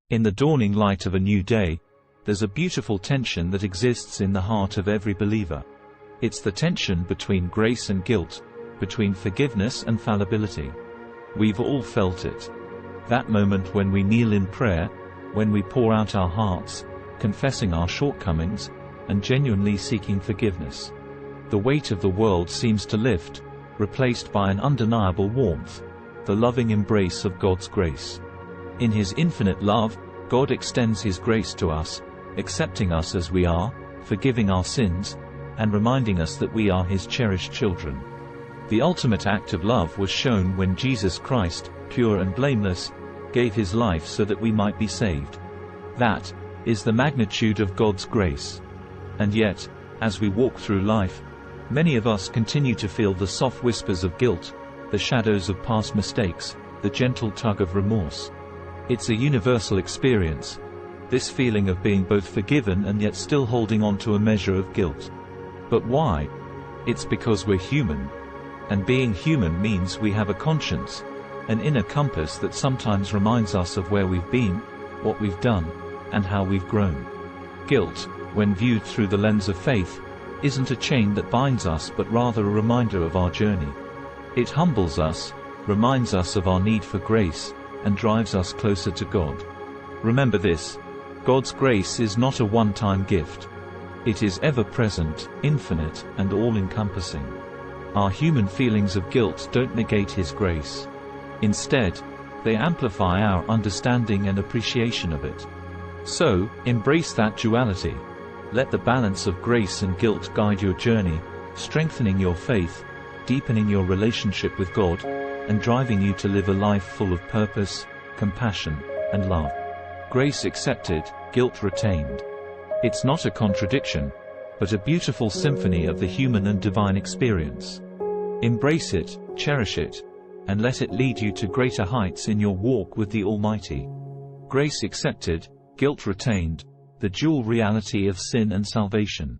In the dawning light of a new day, there's a beautiful tension that exists in the heart of every believer. It's the tension between grace and guilt, between forgiveness and fallibility. We've all felt it. That moment when we kneel in prayer, when we pour out our hearts, confessing our shortcomings, and genuinely seeking forgiveness. The weight of the world seems to lift, replaced by an undeniable warmth, the loving embrace of God's grace. In His infinite love, God extends His grace to us, accepting us as we are, forgiving our sins, and reminding us that we are His cherished children. The ultimate act of love was shown when Jesus Christ, pure and blameless, gave His life so that we might be saved. That is the magnitude of God's grace. And yet, as we walk through life, many of us continue to feel the soft whispers of guilt, the shadows of past mistakes, the gentle tug of remorse. It's a universal experience, this feeling of being both forgiven and yet still holding on to a measure of guilt. But why? It's because we're human. And being human means we have a conscience, an inner compass that sometimes reminds us of where we've been, what we've done, and how we've grown. Guilt, when viewed through the lens of faith, isn't a chain that binds us but rather a reminder of our journey. It humbles us, reminds us of our need for grace, and drives us closer to God. Remember this: God's grace is not a one-time gift. It is ever-present, infinite, and all-encompassing. Our human feelings of guilt don't negate His grace. Instead, they amplify our understanding and appreciation of it. So, embrace that duality. Let the balance of grace and guilt guide your journey, strengthening your faith, deepening your relationship with God, and driving you to live a life full of purpose, compassion, and love. Grace accepted, guilt retained. It's not a contradiction, but a beautiful symphony of the human and divine experience. Embrace it, cherish it, and let it lead you to greater heights in your walk with the Almighty. Grace accepted, guilt retained, the dual reality of sin and salvation.